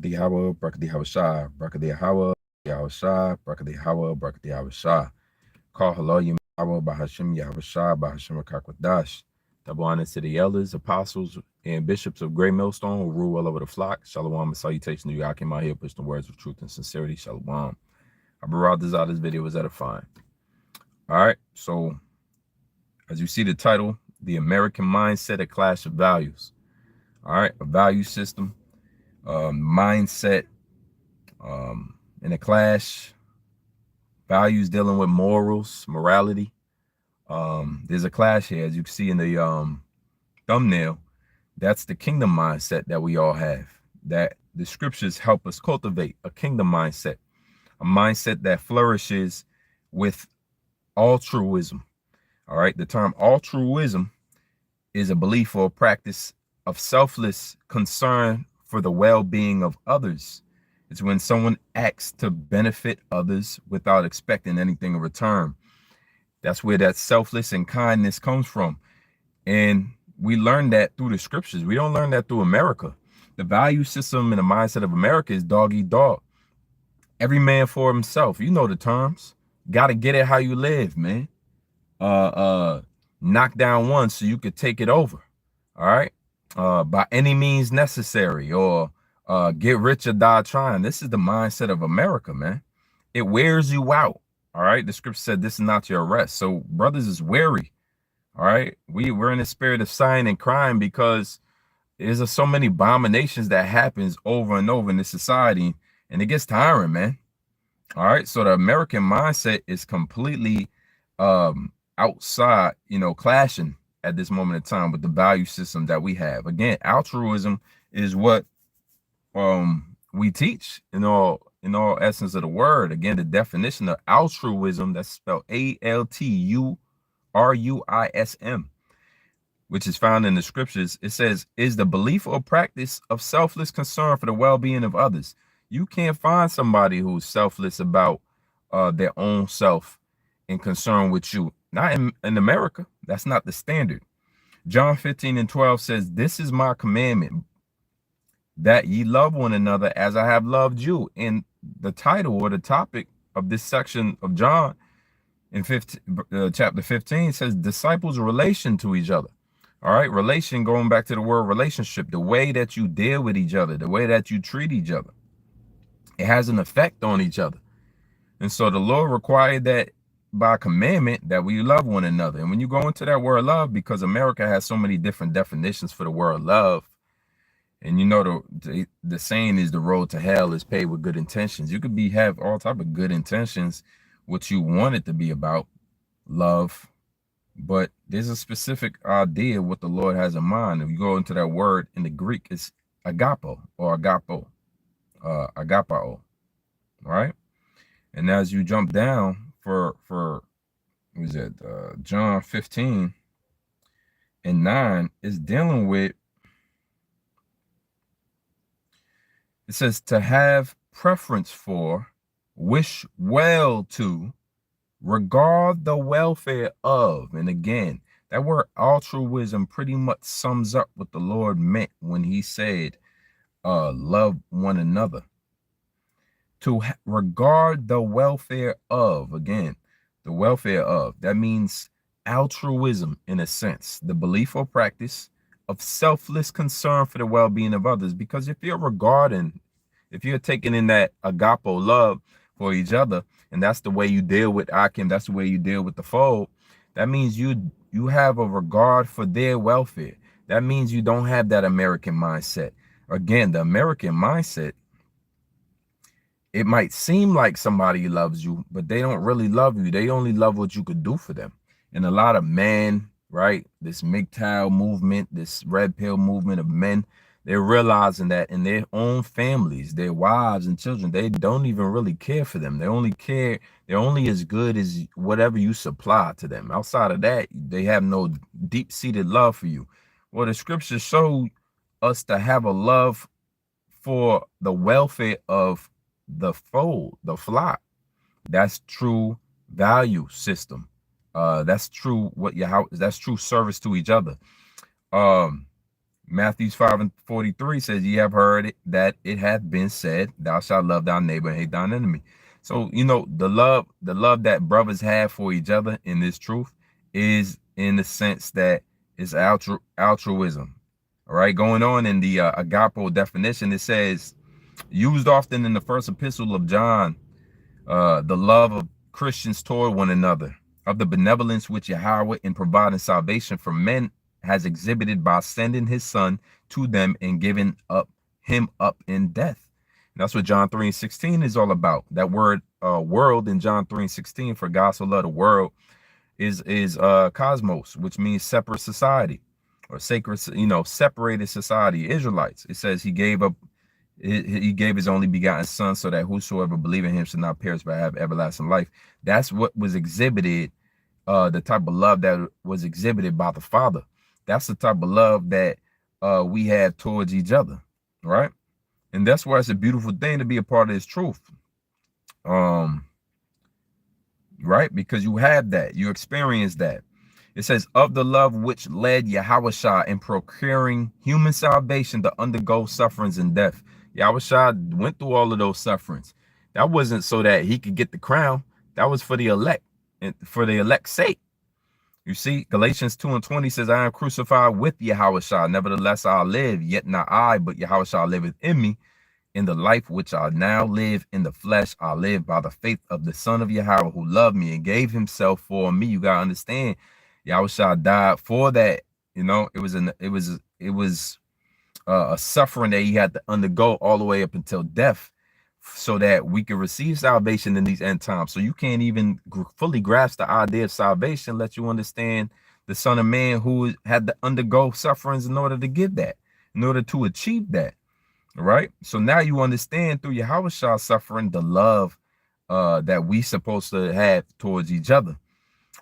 Brakati Hawa, Brakati Hawa Shah, Brakati Hawa, Yahweh Shah, Brakati Hawa, Brakati Hawa Shah. Call hello, Yahweh, Bahashim, Yahweh Shah, Bahashim Rakakwadash. Double honor to the elders, apostles, and bishops of Great Millstone who rule well over the flock. Shalom and salutation to you. I came out here, push the words of truth and sincerity. Shalom. I brought this out. This video was edifying. All right, so as you see the title, The American Mindset, A Clash of Values. All right, a value system, mindset, in a clash, values dealing with morals, morality. There's a clash here, as you can see in the thumbnail. That's the kingdom mindset that we all have, that the scriptures help us cultivate, a kingdom mindset, a mindset that flourishes with altruism. All right, the term altruism is a belief or practice of selfless concern for the well-being of others. It's when someone acts to benefit others without expecting anything in return. That's where that selfless and kindness comes from. And we learn that through the scriptures. We don't learn that through America. The value system and the mindset of America is dog eat dog. Every man for himself. You know the terms. Got to get it how you live, man. Knock down one so you could take it over. All right. By any means necessary, or get rich or die trying. This is the mindset of America, man. It wears you out. All right. The scripture said this is not your rest. So brothers is weary. All right. We're in the spirit of sighing and crying because there's so many abominations that happens over and over in this society, and it gets tiring, man. All right. So the American mindset is completely outside, clashing at this moment in time with the value system that we have. Again, altruism is what we teach in all essence of the word. Again, the definition of altruism, that's spelled ALTURUISM, which is found in the scriptures. It says, is the belief or practice of selfless concern for the well-being of others. You can't find somebody who's selfless about their own self and concern with you. Not in America. That's not the standard. John 15:12 says, this is my commandment, that ye love one another as I have loved you. And the title or the topic of this section of John in chapter 15 says disciples' relation to each other. All right, relation, going back to the word relationship, the way that you deal with each other, the way that you treat each other, it has an effect on each other. And so the Lord required that by commandment that we love one another. And when you go into that word love, because America has so many different definitions for the word love, and the saying is the road to hell is paved with good intentions. You could have all type of good intentions, what you want it to be about, love, but there's a specific idea what the Lord has in mind. If you go into that word in the Greek, it's agapo or agapo, agapao, right? And as you jump down for what is it, John 15:9 is dealing with, it says to have preference for, wish well to, regard the welfare of. And again, that word altruism pretty much sums up what the Lord meant when he said, love one another. To regard the welfare of, again, the welfare of, that means altruism in a sense, the belief or practice of selfless concern for the well-being of others. Because if you're taking in that agapo love for each other, and that's the way you deal with Akim, that's the way you deal with the fold, that means you have a regard for their welfare. That means you don't have that American mindset. Again, the American mindset, it might seem like somebody loves you, but they don't really love you. They only love what you could do for them. And a lot of men, right, this MGTOW movement, this red pill movement of men, they're realizing that in their own families, their wives and children, they don't even really care for them. They're only as good as whatever you supply to them. Outside of that, they have no deep-seated love for you. Well, the scriptures show us to have a love for the welfare of the fold, the flock. That's true value system. That's true that's true service to each other. Matthew 5:43 says, ye have heard it, that it hath been said, thou shalt love thy neighbor and hate thine enemy. So, the love that brothers have for each other in this truth is in the sense that it's altruism. All right. Going on in the agapo definition, it says, used often in the first epistle of John, the love of Christians toward one another, of the benevolence which Yahweh in providing salvation for men has exhibited by sending his son to them and giving him up in death. And that's what John 3:16 is all about. That word world in John 3:16, for God so loved the world, is cosmos, which means separate society or sacred, separated society, Israelites. It says he gave his only begotten son so that whosoever believe in him should not perish but have everlasting life. That's what was exhibited, the type of love that was exhibited by the Father. That's the type of love that we have towards each other, right? And that's why it's a beautiful thing to be a part of this truth. Right? Because you have that, you experience that. It says, of the love which led Yahushua in procuring human salvation to undergo sufferings and death. Yahushua went through all of those sufferings. That wasn't so that he could get the crown. That was for the elect, and for the elect's sake. You see, Galatians 2:20 says, I am crucified with Yahushua. Nevertheless, I live, yet not I, but Yahushua liveth in me. In the life which I now live in the flesh, I live by the faith of the Son of Yahweh, who loved me and gave himself for me. You gotta understand, Yahushua died for that. It was a suffering that he had to undergo all the way up until death, so that we can receive salvation in these end times. So you can't even fully grasp the idea of salvation, let you understand the Son of Man who had to undergo sufferings in order to give that, in order to achieve that. All right. So now you understand through Yahushua suffering the love that we supposed to have towards each other.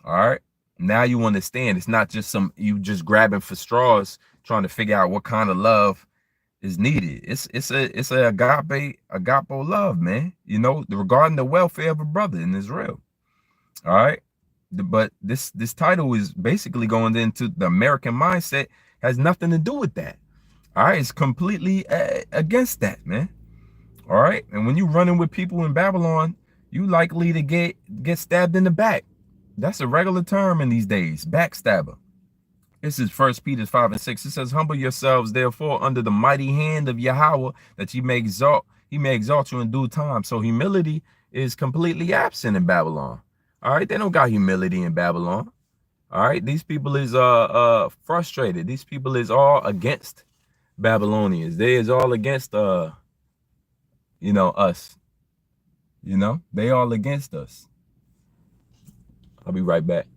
All right. Now you understand it's not just you just grabbing for straws trying to figure out what kind of love is needed. It's a agapo love, man. Regarding the welfare of a brother in Israel. All right. But this title is basically going into the American mindset, has nothing to do with that. All right, it's completely against that, man. All right, and when you running with people in Babylon, you likely to get stabbed in the back. That's a regular term in these days, backstabber. This is 1 Peter 5:6. It says, humble yourselves, therefore, under the mighty hand of Yahweh, that he may exalt you in due time. So humility is completely absent in Babylon. All right, they don't got humility in Babylon. All right, these people is frustrated. These people is all against Babylonians. They is all against us. They all against us. I'll be right back.